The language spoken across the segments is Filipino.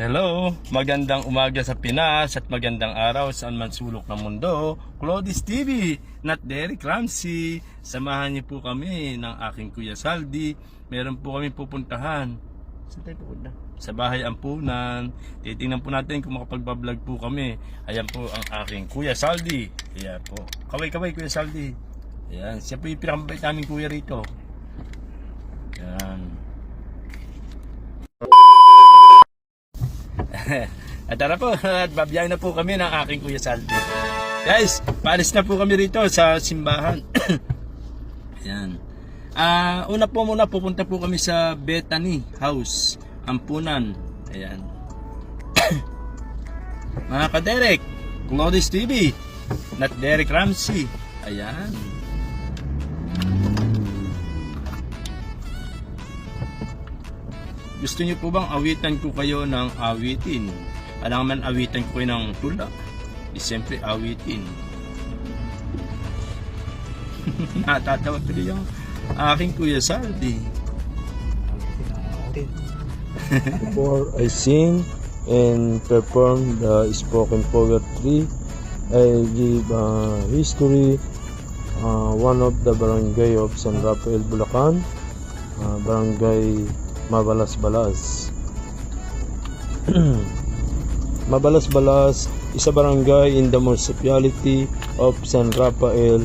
Hello, magandang umaga sa Pinas at magandang araw saan man sulok ng mundo. Claudius TV, not Derek Ramsey. Samahan niyo po kami ng aking Kuya Saldi. Meron po kami pupuntahan. Saan tayo pupunta? Sa bahay ampunan. Titingnan po natin kung makapagbablog po kami. Ayan po ang aking Kuya Saldi. Ayan po. Kaway-kaway Kuya Saldi. Ayan, siya po yung pinakamabait namin kuya rito. Ayan. At tara po, at babiyang na po kami ng aking Kuya Saldi. Guys, paalis na po kami rito sa simbahan. Ayan. Una po muna pupunta po kami sa Bethany House, Ampunan. Ayan. Mga ka-Derek, Claudius TV, not Derek Ramsey. Ayan. Gusto niyo po bang awitan ko kayo ng awitin? Alam man awitan ko kayo ng tula. Di siyempre awitin. Natatawa tuloy yung aking Kuya Saldi. Before I sing and perform the spoken poetry, I give history. One of the barangay of San Rafael, Bulacan, barangay Mabalas-Balas. Mabalas-Balas is a barangay in the municipality of San Rafael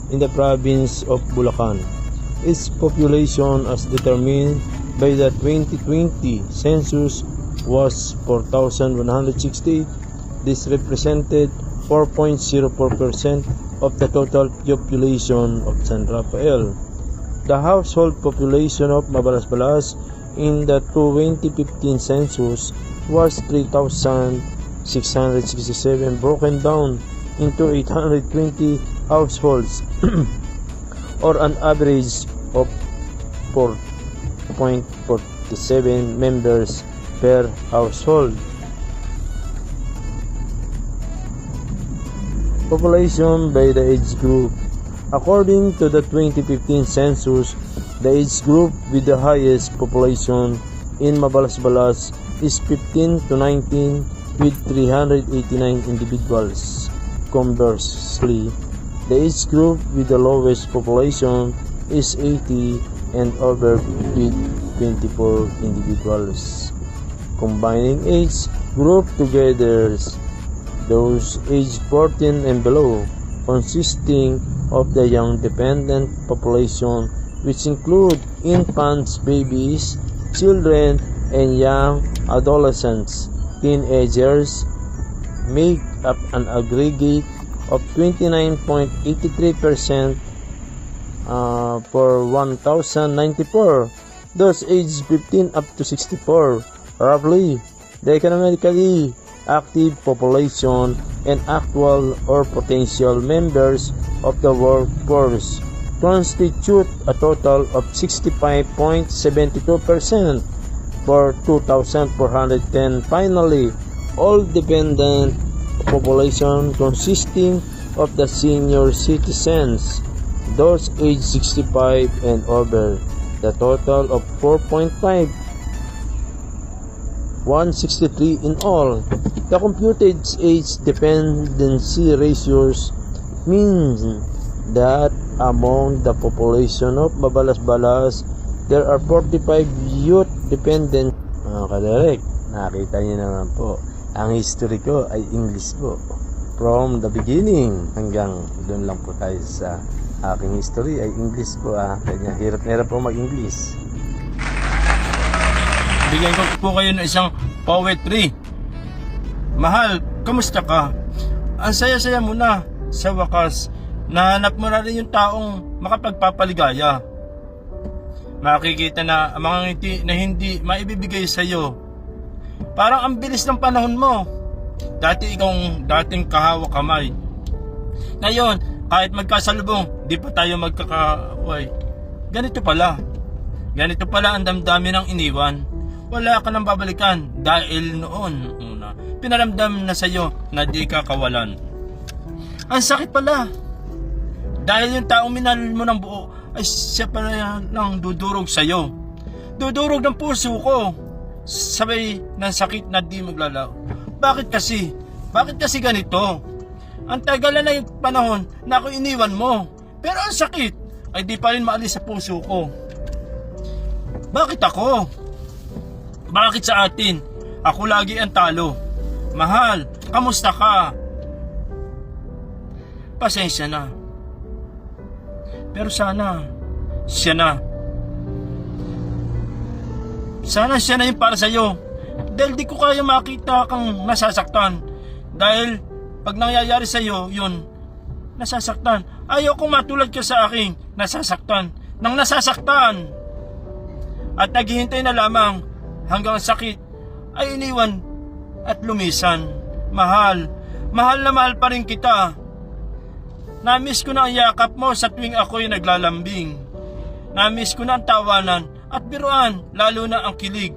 in the province of Bulacan. Its population as determined by the 2020 census was 4,168. This represented 4.04% of the total population of San Rafael. The household population of Mabalas-Balas in the 2015 census was 3,667, broken down into 820 households or an average of 4.47 members per household. Population by the age group. According to the 2015 census, the age group with the highest population in Mabalas-Balas is 15 to 19 with 389 individuals. Conversely, the age group with the lowest population is 80 and over with 24 individuals. Combining age group together, those aged 14 and below, consisting of the young dependent population, which include infants, babies, children, and young adolescents, teenagers, make up an aggregate of 29.83% for 1,094. Those aged 15 up to 64, roughly, the economically active population and actual or potential members of the workforce constitute a total of 65.72% for 2,410. Finally, all dependent population consisting of the senior citizens, those aged 65 and over, the total of 4.163 in all. The computed age dependency ratios means that among the population of Mabalas-Balas, there are 45 youth dependent. Mga ka-Derek, nakita niyo naman po, ang history ko ay English po. From the beginning hanggang doon lang po tayo sa aking history ay English po. Kanya hirap po mag-English. Bigyan ko po kayo ng isang poetry. Mahal, kamusta ka? Ang saya-saya mo na. Sa wakas, nahanap mo na rin yung taong makapagpapaligaya. Makikita na ang mga ngiti na hindi maibibigay sa iyo. Parang ang bilis ng panahon mo. Dati ikaw dating kahawa kamay. Ngayon, kahit magkasalubong, di pa tayo magkakaway. Ganito pala ang damdamin ng iniwan. Wala ka nang babalikan dahil noon una pinaramdam na sa'yo na di ka kawalan. Ang sakit pala dahil yung taong minahal mo ng buo ay siya pala lang dudurog sa'yo. Dudurog ng puso ko. sabay ng sakit na di maglalaw. Bakit kasi? Bakit kasi ganito? Ang tagal na yung panahon na ako iniwan mo. Pero ang sakit ay di pa rin maalis sa puso ko. Bakit ako? Bakit sa atin? Ako lagi ang talo. Mahal, kamusta ka? Pasensya na. Pero sana, siya na. Sana siya na yung para sa'yo. Dahil di ko kaya makita kang nasasaktan. Dahil pag nangyayari sa'yo, yun, nasasaktan. Ayaw kong matulad ka sa akin, nasasaktan. Nang nasasaktan. At naghihintay na lamang hanggang sakit ay iniwan at lumisan. Mahal, mahal na mahal pa rin kita. Namiss ko na ang yakap mo sa tuwing ako'y naglalambing. Namiss ko na ang tawanan at biruan, lalo na ang kilig.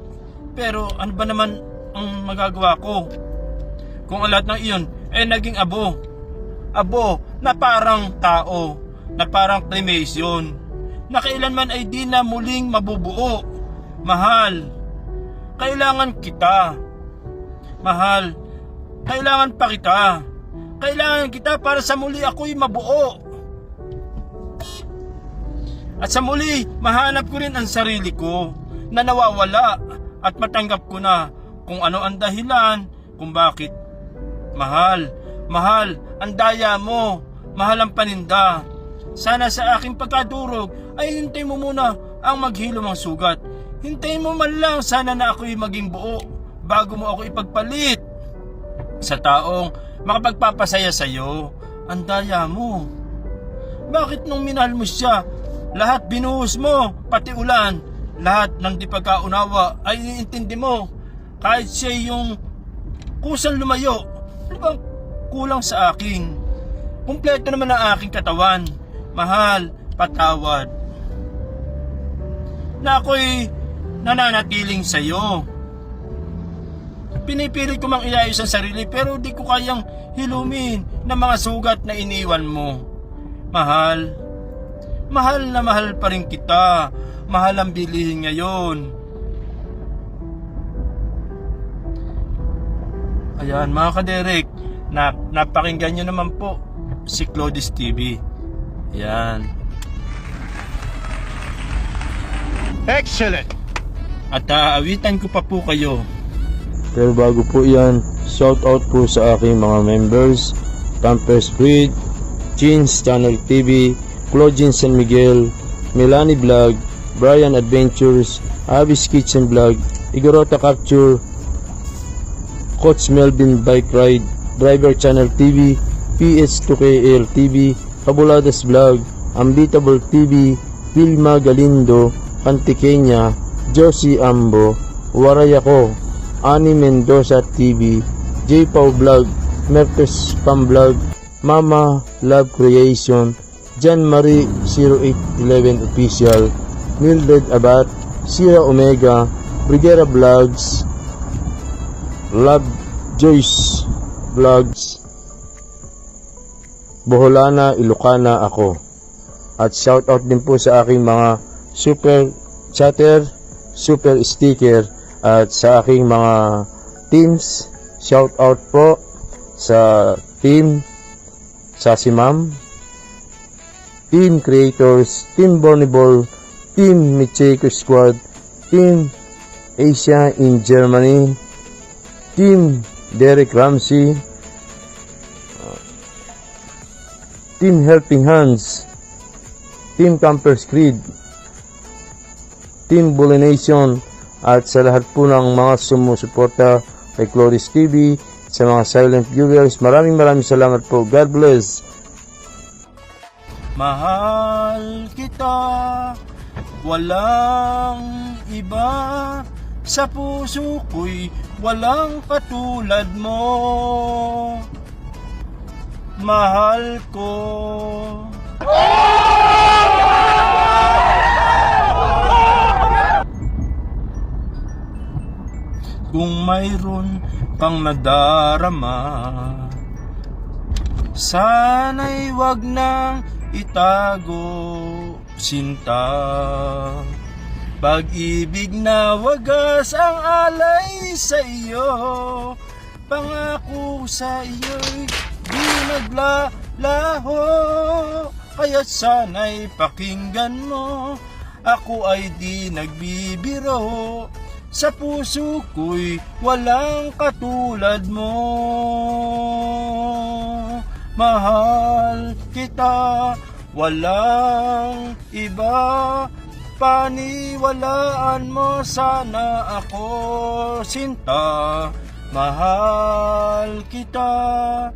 Pero ano ba naman ang magagawa ko? Kung ang lahat ng iyon ay naging abo. Abo na parang tao, na parang cremation, na kailanman ay di na muling mabubuo. Mahal, kailangan kita. Mahal, kailangan pa kita. Kailangan kita para sa muli ako'y mabuo. At sa muli, mahanap ko rin ang sarili ko na nawawala at matanggap ko na kung ano ang dahilan kung bakit. Mahal, mahal, ang daya mo, mahal ang paninda. Sana sa aking pagkadurog ay hintay mo muna ang maghilom ang sugat. Hintayin mo man lang sana na ako'y maging buo bago mo ako ipagpalit sa taong makapagpapasaya sa'yo. Ang daya mo. Bakit nung minahal mo siya, lahat binuhos mo, pati ulan, lahat ng di pagkaunawa ay iniintindi mo. Kahit siya yung kusang lumayo, ano bang kulang sa akin? Kumpleto naman ang aking katawan. Mahal, patawad. Na ako'y nananatiling sa'yo. Pinipilit ko mang iayos ang sarili pero di ko kayang hilumin ng mga sugat na iniwan mo. Mahal, mahal na mahal pa rin kita. Mahal ang bilihin ngayon. Ayan mga kaderek, napakinggan nyo naman po si Claudius TV. Ayan. Excellent! At aawitan ko pa po kayo. Pero bago po yan, shout out po sa aking mga members, Campers Creed, Jeans Channel TV, Claudine San Miguel, Melanie Vlog, Brian Adventures, Abby's Kitchen Vlog, Igorota Capture, Coach Melvin Bike Ride, Driver Channel TV, PS2KL TV, Kabuladas Vlog, Unbeatable TV, Vilma Galindo, Pantikenya, Josie Ambo, Warayako, Ani Mendoza TV, J Pau Vlog, Mertes Pam Vlog, Mama Love Creation, Jan Marie 0811 Official, Mildred Abad, Sierra Omega, Brigera Vlogs, Love Joyce Vlogs, Boholana, Ilocana ako. At shout out din po sa aking mga super chatter, super sticker, at sa aking mga teams. Shout out po sa team Sasimam, Team Creators, Team Borniball, Team Micheko Squad, Team Asia in Germany, Team Derek Ramsey, Team Helping Hands, Team Campers Creed, Team Bully Nation, at sa lahat po ng mga sumusuporta kay Claudius TV, sa mga silent viewers, maraming salamat po. God bless. Mahal kita, walang iba, sa puso ko'y walang katulad mo. Mahal ko. Kung mayroon kang nadarama, sana'y wag nang itago, sinta. Pag-ibig na wagas ang alay sa iyo, pangako sa iyo'y di naglalaho. Kaya't sana'y pakinggan mo, ako ay di nagbibiro. Sa puso ko'y walang katulad mo. Mahal kita, walang iba. Paniwalaan mo sana ako, sinta. Mahal kita,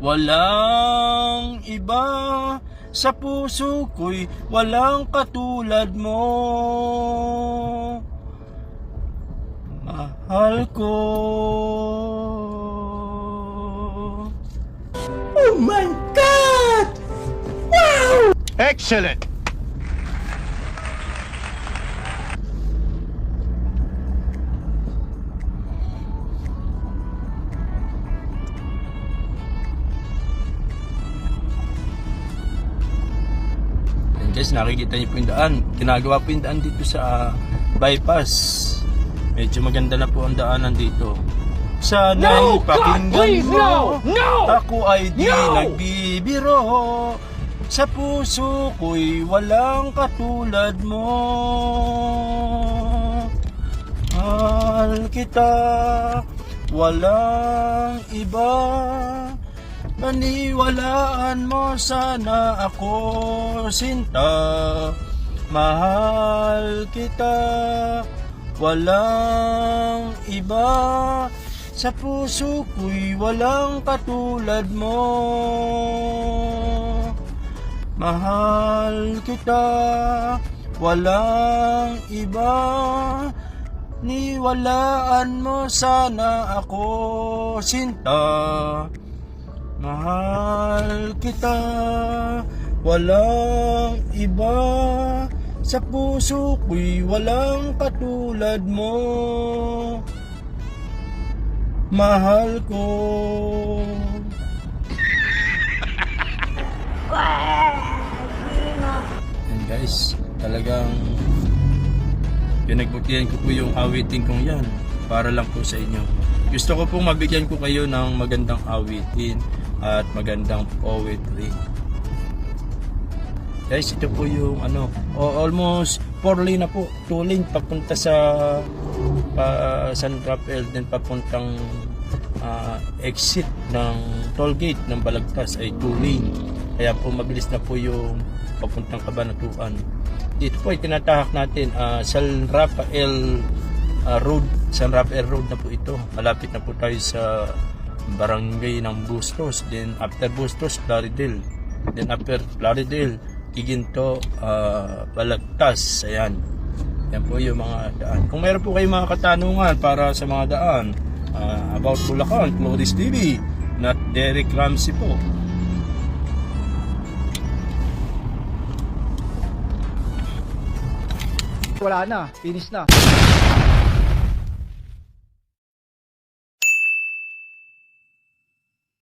walang iba. Sa puso ko'y walang katulad mo. Mahal ko. Oh my God! Wow! Excellent. And guys, nakikita niyo po yung daan. Ginagawa po yung daan dito sa bypass. Medyo maganda na po ang daanan dito. Sana'y pakinggan mo. Ako ay di nagbibiro. Sa puso ko'y walang katulad mo. Mahal kita, walang iba. Paniwalaan mo sana ako, sinta. Mahal kita, walang iba. Sa puso ko'y walang katulad mo. Mahal kita, walang iba. Niwalaan mo sana ako, sinta. Mahal kita, walang iba. Sa puso ko'y walang katulad mo. Mahal ko. And guys, talagang pinagbutihan ko po yung awitin kong yan para lang po sa inyo. Gusto ko pong mabigyan ko kayo ng magandang awitin at magandang poetry. Guys, ito po yung almost 4 lane na po. 2 lane papunta sa San Rafael, then papuntang exit ng toll gate ng Balagtas ay 2 lane. Kaya po mabilis na po yung papuntang Cabanatuan. Dito po ay tinatahak natin San Rafael Road. San Rafael Road na po ito. Malapit na po tayo sa barangay ng Bustos. Then after Bustos, Plaridel. Then after Plaridel, Giginto, Balagtas. Ayan. Yan po yung mga daan. Kung meron po kayong mga katanungan para sa mga daan about Bulacan, Floris TV, not Derek Ramsey po. Wala na, finish na.